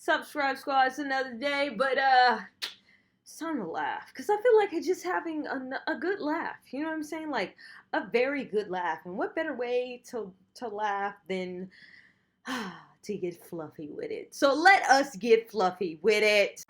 Subscribe Squad, it's another day, but it's time to laugh, because I feel like I'm just having a good laugh, you know what I'm saying, like a very good laugh, and what better way to laugh than to get fluffy with it. So let us get fluffy with it.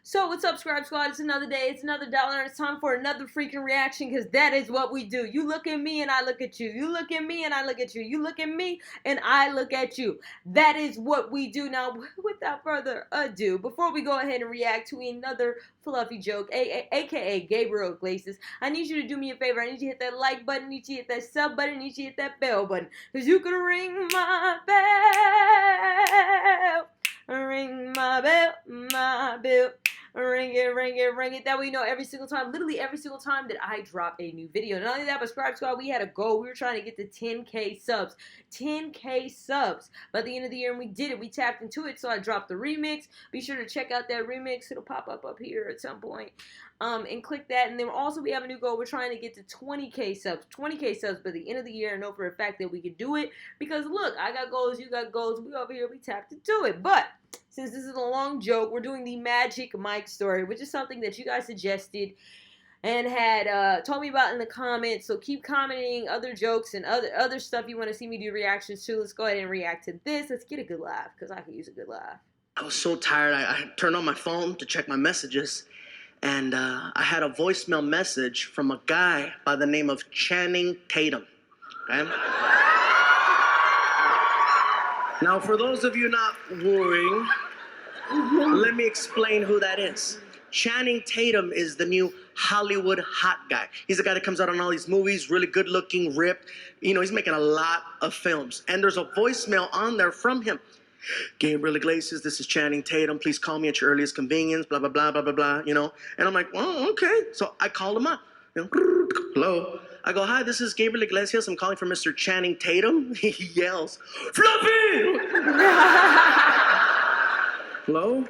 So what's up, Scribe Squad? It's another day, it's another dollar, and it's time for another freaking reaction, because that is what we do. You look at me and I look at you. You look at me and I look at you. You look at me and I look at you. That is what we do. Now, without further ado, before we go ahead and react to another fluffy joke, aka Gabriel Iglesias, I need you to do me a favor. I need you to hit that like button, I need you to hit that sub button, I need you to hit that bell button, because you can ring my bell. Ring my bell, my bell. Ring it, ring it, ring it. That way you know every single time, literally every single time that I drop a new video. Not only that, but Scribe Squad, we had a goal. We were trying to get to 10K subs. 10K subs by the end of the year, and we did it. We tapped into it, so I dropped the remix. Be sure to check out that remix. It'll pop up here at some point. And click that. And then also we have a new goal. We're trying to get to 20K subs. 20K subs by the end of the year. I know for a fact that we can do it, because look, I got goals, you got goals. We over here, we tapped into it. But since this is a long joke, we're doing the Magic Mike story, which is something that you guys suggested and had told me about in the comments. So keep commenting other jokes and other stuff you want to see me do reactions to. Let's go ahead and react to this. Let's get a good laugh, because I could use a good laugh. I was so tired. I turned on my phone to check my messages, and I had a voicemail message from a guy by the name of Channing Tatum. Okay? Now, for those of you not worrying, let me explain who that is. Channing Tatum is the new Hollywood hot guy. He's the guy that comes out on all these movies, really good looking, ripped. You know, he's making a lot of films. And there's a voicemail on there from him. Gabriel Iglesias, this is Channing Tatum. Please call me at your earliest convenience, blah, blah, blah, blah, blah, blah, you know. And I'm like, oh, okay. So I called him up. You know, hello. I go, hi, this is Gabriel Iglesias. I'm calling for Mr. Channing Tatum. He yells, Fluffy! Hello?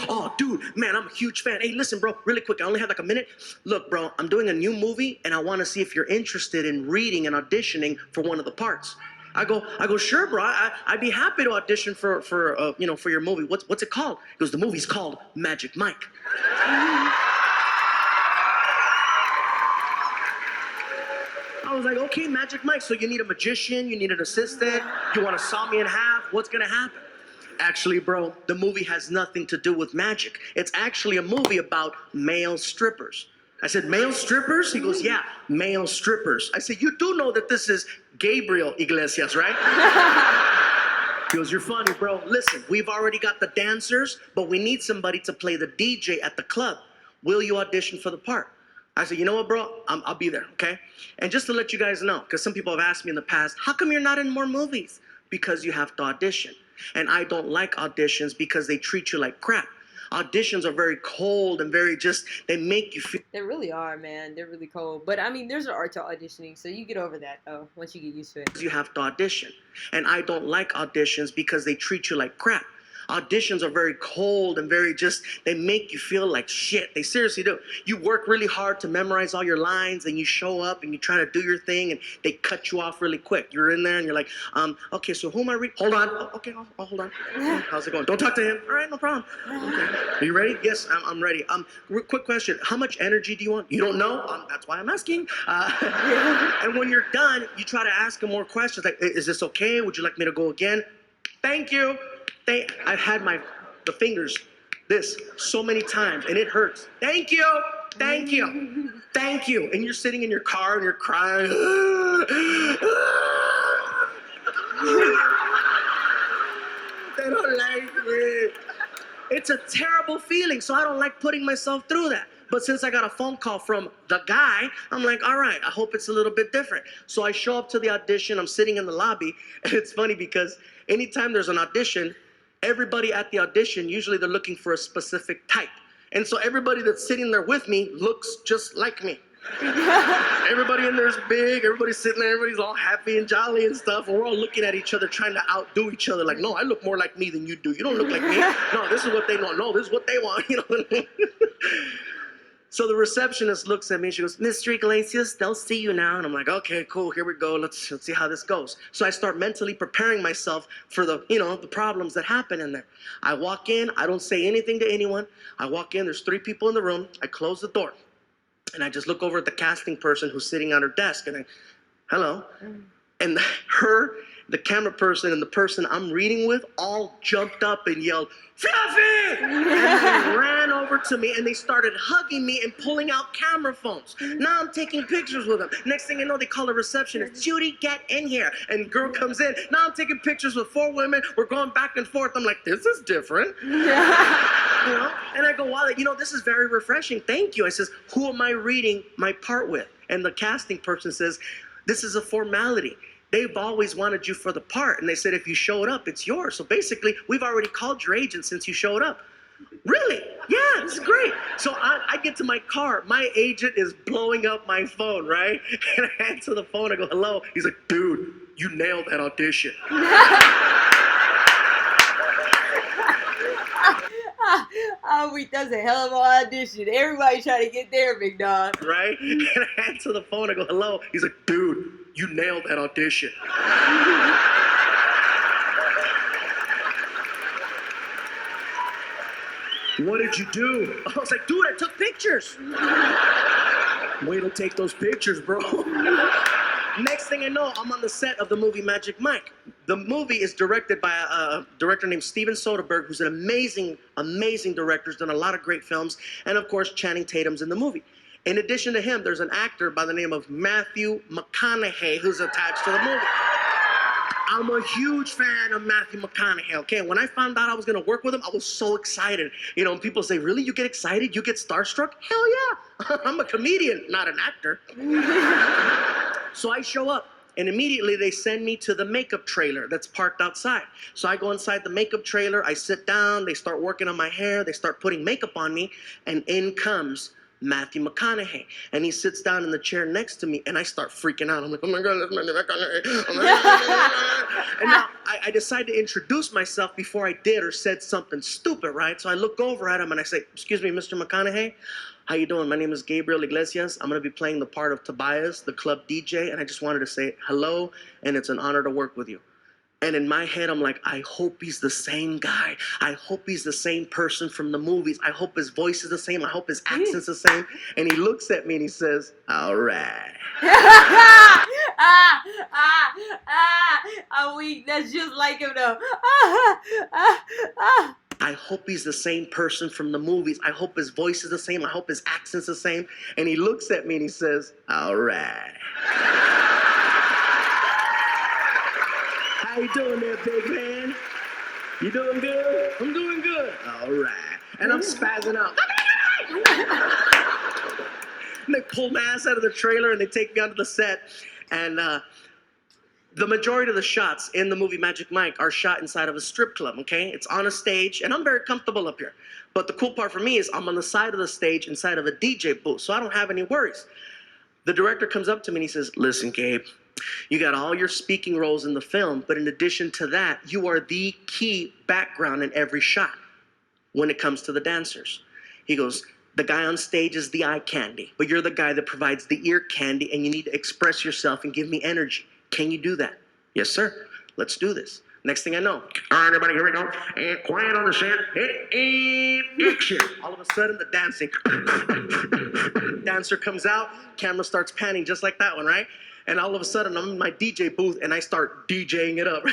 Oh, dude, man, I'm a huge fan. Hey, listen, bro, really quick, I only have like a minute. Look, bro, I'm doing a new movie, and I want to see if you're interested in reading and auditioning for one of the parts. I go, sure, bro. I'd be happy to audition for your movie. What's it called? He goes, the movie's called Magic Mike. I was like, okay, Magic Mike. So you need a magician, you need an assistant, you want to saw me in half. What's gonna happen? Actually, bro, the movie has nothing to do with magic. It's actually a movie about male strippers. I said, male strippers? He goes, yeah, male strippers. I said, you do know that this is Gabriel Iglesias, right? He goes, you're funny, bro. Listen, we've already got the dancers, but we need somebody to play the DJ at the club. Will you audition for the part? I said, you know what, bro? I'll be there, okay? And just to let you guys know, because some people have asked me in the past, how come you're not in more movies? Because you have to audition. And I don't like auditions because they treat you like crap. Auditions are very cold and very they make you feel. They really are, man. They're really cold. But I mean, there's an art to auditioning, so you get over that, though, once you get used to it. You have to audition. And I don't like auditions because they treat you like crap. Auditions are very cold and very they make you feel like shit. They seriously do. You work really hard to memorize all your lines, and you show up and you try to do your thing, and they cut you off really quick. You're in there and you're like, okay, so who am I hold on. Oh, okay, oh, hold on. How's it going? Don't talk to him. All right, no problem. Okay. Are you ready? Yes, I'm ready. Quick question. How much energy do you want? You don't know? That's why I'm asking. And when you're done, you try to ask him more questions. Like, is this okay? Would you like me to go again? Thank you. I've had the fingers this so many times, and it hurts. Thank you, thank you, thank you. And you're sitting in your car and you're crying. They don't like me. It's a terrible feeling, so I don't like putting myself through that. But since I got a phone call from the guy, I'm like, all right, I hope it's a little bit different. So I show up to the audition. I'm sitting in the lobby, and it's funny because anytime there's an audition, everybody at the audition, usually they're looking for a specific type. And so everybody that's sitting there with me looks just like me. Everybody in there is big, everybody's sitting there, everybody's all happy and jolly and stuff, and we're all looking at each other trying to outdo each other. Like, no, I look more like me than you do. You don't look like me. No, this is what they want. No, this is what they want. You know. So the receptionist looks at me and she goes, Mr. Iglesias, they'll see you now. And I'm like, okay, cool, here we go. Let's see how this goes. So I start mentally preparing myself for the problems that happen in there. I walk in, I don't say anything to anyone. I walk in, there's 3 people in the room. I close the door and I just look over at the casting person who's sitting on her desk and I, hello. And the camera person and the person I'm reading with all jumped up and yelled, Fluffy! And they ran over to me and they started hugging me and pulling out camera phones. Now I'm taking pictures with them. Next thing you know, they call a receptionist, Judy, get in here. And girl comes in. Now I'm taking pictures with 4 women. We're going back and forth. I'm like, this is different. And I go, wow, this is very refreshing. Thank you. I says, who am I reading my part with? And the casting person says, this is a formality. They've always wanted you for the part. And they said, if you showed up, it's yours. So basically, we've already called your agent since you showed up. Really? Yeah, this is great. So I get to my car. My agent is blowing up my phone, right? And I answer the phone. I go, hello. He's like, dude, you nailed that audition. We does a hell of an audition. Everybody trying to get there, big dog. Right? And I answer the phone. I go, hello. He's like, dude, you nailed that audition. What did you do? I was like, dude, I took pictures. Way to take those pictures, bro. Next thing I know, I'm on the set of the movie Magic Mike. The movie is directed by a director named Steven Soderbergh, who's an amazing, amazing director. He's done a lot of great films. And of course, Channing Tatum's in the movie. In addition to him, there's an actor by the name of Matthew McConaughey who's attached to the movie. I'm a huge fan of Matthew McConaughey, okay? When I found out I was gonna work with him, I was so excited. And people say, really, you get excited? You get starstruck? Hell yeah, I'm a comedian, not an actor. So I show up, and immediately they send me to the makeup trailer that's parked outside. So I go inside the makeup trailer, I sit down, they start working on my hair, they start putting makeup on me, and in comes Matthew McConaughey. And he sits down in the chair next to me, and I start freaking out. I'm like, oh my God, that's Matthew McConaughey. Oh my God. And now I decide to introduce myself before I did or said something stupid, right? So I look over at him and I say, excuse me, Mr. McConaughey, how you doing? My name is Gabriel Iglesias. I'm going to be playing the part of Tobias, the club DJ, and I just wanted to say hello, and it's an honor to work with you. And in my head, I'm like, I hope he's the same guy. I hope he's the same person from the movies. I hope his voice is the same. I hope his accent's the same. And he looks at me and he says, all right. I'm weak. That's just like him, though. I hope he's the same person from the movies. I hope his voice is the same. I hope his accent's the same. And he looks at me and he says, all right. How you doing there, big man? You doing good? I'm doing good. All right. And I'm spazzing out. And they pull my ass out of the trailer and they take me onto the set. And the majority of the shots in the movie Magic Mike are shot inside of a strip club, okay? It's on a stage, and I'm very comfortable up here. But the cool part for me is I'm on the side of the stage inside of a DJ booth, so I don't have any worries. The director comes up to me and he says, listen, Gabe, you got all your speaking roles in the film, but in addition to that, you are the key background in every shot when it comes to the dancers. He goes, the guy on stage is the eye candy, but you're the guy that provides the ear candy, and you need to express yourself and give me energy. Can you do that? Yes, sir. Let's do this. Next thing I know, all right, everybody, here we go. And quiet on the set. And action. All of a sudden, the dancing. Dancer comes out. Camera starts panning just like that one, right? And all of a sudden, I'm in my DJ booth, and I start DJing it up.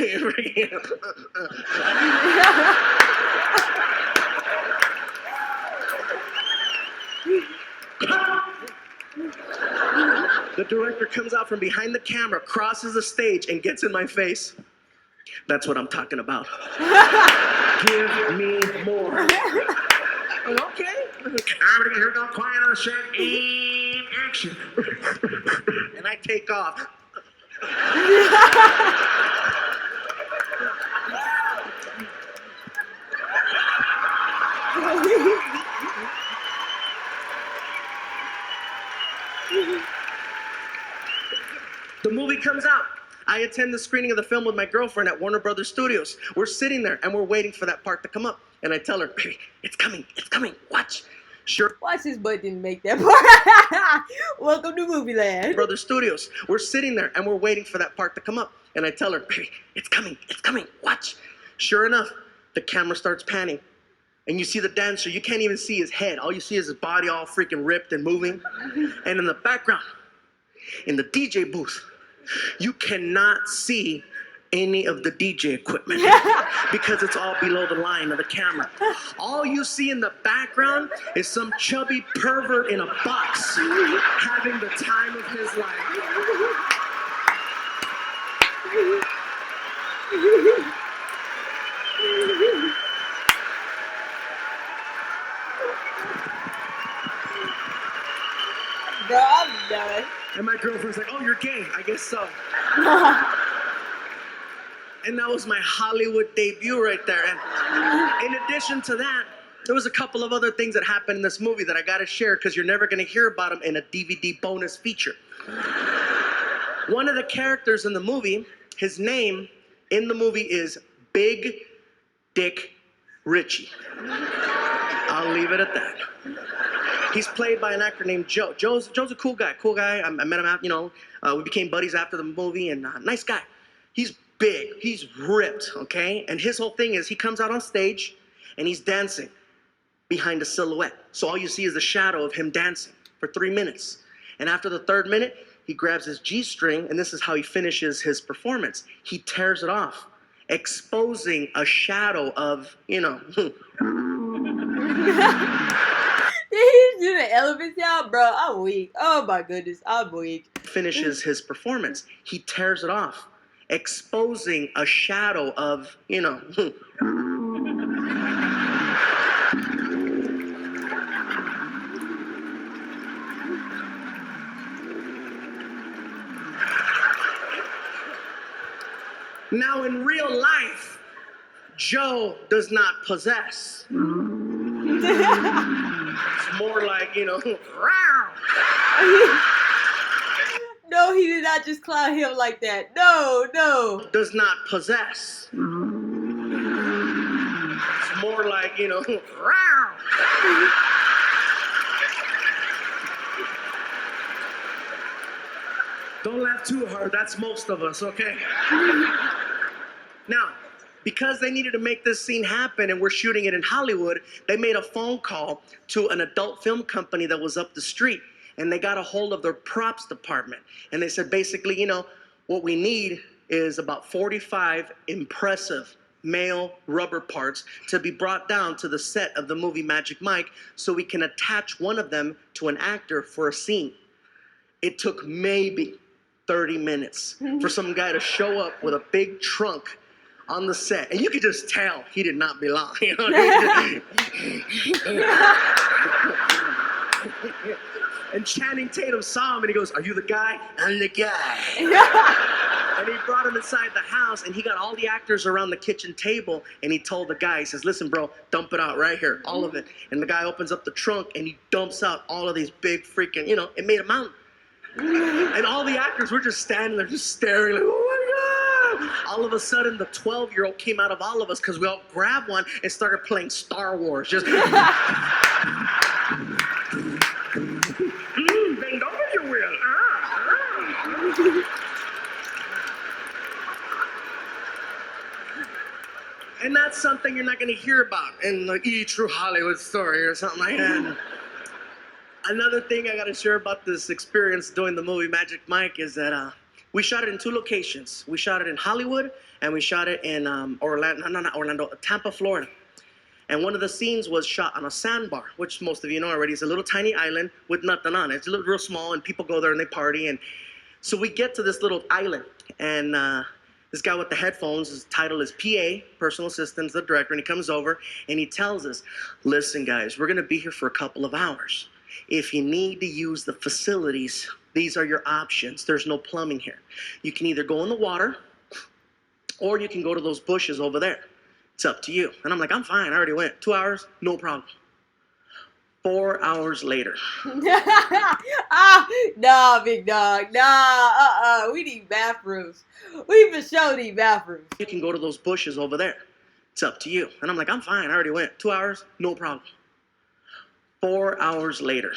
The director comes out from behind the camera, crosses the stage, and gets in my face. That's what I'm talking about. Give me more. Okay. Everybody, here we go. Quiet on the set. And action. And I take off. The movie comes out. I attend the screening of the film with my girlfriend at Warner Brothers Studios. We're sitting there and we're waiting for that part to come up. And I tell her, baby, it's coming, watch. Sure. Watch his butt didn't make that part. Welcome to Movie Land. Brother Studios. We're sitting there and we're waiting for that part to come up. And I tell her, baby, it's coming, watch. Sure enough, the camera starts panning. And you see the dancer, you can't even see his head. All you see is his body all freaking ripped and moving. And in the background, in the DJ booth, you cannot see any of the DJ equipment because it's all below the line of the camera. All you see in the background is some chubby pervert in a box having the time of his life. Bro, I'm done. And my girlfriend's like, oh, you're gay. I guess so. And that was my Hollywood debut right there. And in addition to that, there was a couple of other things that happened in this movie that I gotta share because you're never gonna hear about them in a DVD bonus feature. One of the characters in the movie, his name in the movie is Big Dick Richie. I'll leave it at that. He's played by an actor named Joe. Joe's a cool guy. I met him out, we became buddies after the movie, and nice guy. He's big, he's ripped, okay? And his whole thing is he comes out on stage and he's dancing behind a silhouette. So all you see is the shadow of him dancing for 3 minutes. And after the 3rd minute, he grabs his G-string, and this is how he finishes his performance. He tears it off, exposing a shadow of, Did he do the elephant sound? Bro, I'm weak. Oh my goodness, I'm weak. Finishes his performance. He tears it off, exposing a shadow of, Now in real life, Joe does not possess. It's more like, No, he did not just clown him like that. No. does not possess. It's more like, Don't laugh too hard, that's most of us, okay? Now, because they needed to make this scene happen and we're shooting it in Hollywood, they made a phone call to an adult film company that was up the street, and they got a hold of their props department. And they said, basically, what we need is about 45 impressive male rubber parts to be brought down to the set of the movie Magic Mike so we can attach one of them to an actor for a scene. It took maybe 30 minutes for some guy to show up with a big trunk on the set, and you could just tell he did not belong. And Channing Tatum saw him, and he goes, "Are you the guy?" "I'm the guy." And he brought him inside the house, and he got all the actors around the kitchen table, and he told the guy, he says, "Listen, bro, dump it out right here, all of it." And the guy opens up the trunk, and he dumps out all of these big freaking, it made a mountain. And all the actors were just standing there, just staring, like, oh my God. All of a sudden, the 12-year-old came out of all of us because we all grabbed one and started playing Star Wars. Just, bend over, you will. And that's something you're not going to hear about in like E! True Hollywood Story or something like that. Another thing I got to share about this experience doing the movie Magic Mike is that we shot it in 2 locations. We shot it in Hollywood, and we shot it in Tampa, Florida. And one of the scenes was shot on a sandbar, which most of you know already is a little tiny island with nothing on it. It's real small, and people go there and they party. And so we get to this little island, and this guy with the headphones, his title is PA, Personal Assistant, the director, and he comes over and he tells us, "Listen, guys, we're going to be here for a couple of hours. If you need to use the facilities, these are your options. There's no plumbing here. You can either go in the water or you can go to those bushes over there. It's up to you." And I'm like, "I'm fine. I already went. 2 hours, no problem." 4 hours later. Nah, big dog. Nah, we need bathrooms. We for sure need bathrooms. "You can go to those bushes over there. It's up to you." And I'm like, "I'm fine. I already went. 2 hours, no problem." 4 hours later.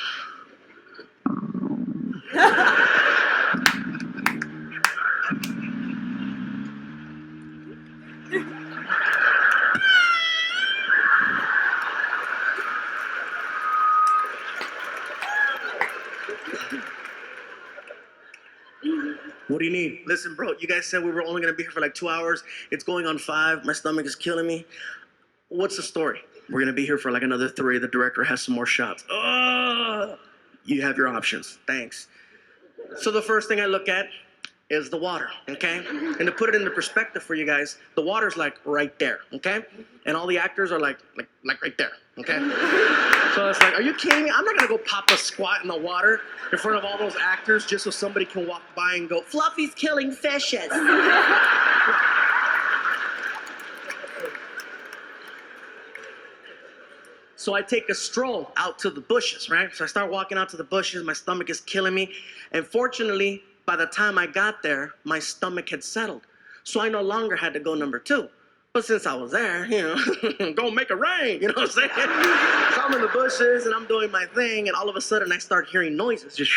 What do you need? Listen, bro, you guys said we were only gonna be here for like 2 hours. It's going on 5. My stomach is killing me. What's the story? We're gonna be here for like another 3. The director has some more shots. You have your options. Thanks. So the first thing I look at is the water, okay? And to put it into perspective for you guys, the water's like right there, okay? And all the actors are like right there, okay? So it's like, are you kidding me? I'm not gonna go pop a squat in the water in front of all those actors just so somebody can walk by and go, Fluffy's killing fishes. So I take a stroll out to the bushes, right? So I start walking out to the bushes. My stomach is killing me. And fortunately, by the time I got there, my stomach had settled. So I no longer had to go number 2. But since I was there, you know, go make it rain, you know what I'm saying? So I'm in the bushes and I'm doing my thing, and all of a sudden I start hearing noises. Just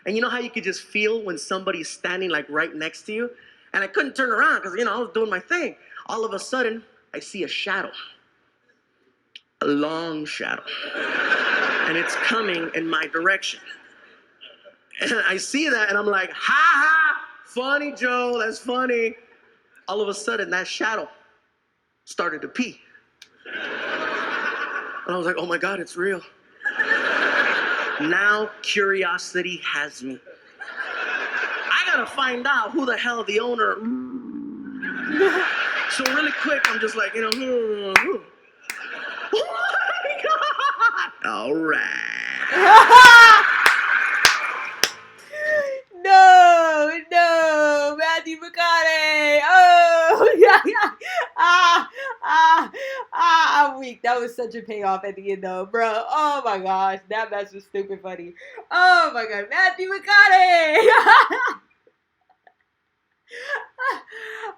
and you know how you could just feel when somebody's standing like right next to you? And I couldn't turn around because, you know, I was doing my thing. All of a sudden, I see a shadow. A long shadow. And it's coming in my direction. And I see that and I'm like, ha ha, funny, Joe, that's funny. All of a sudden, that shadow started to pee. And I was like, oh my God, it's real. Now curiosity has me. I gotta find out who the hell the owner. So really quick, I'm just like, you know, oh my God! All right. No, Matthew McConaughey. Oh, yeah. I'm weak. That was such a payoff at the end, though, bro. Oh my gosh, that mess was stupid funny. Oh my God, Matthew McConaughey.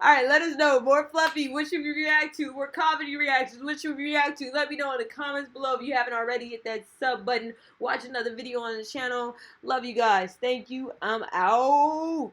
All right, let us know. More Fluffy. What should we react to? More comedy reactions. What should we react to? Let me know in the comments below. If you haven't already, hit that sub button. Watch another video on the channel. Love you guys. Thank you. I'm out.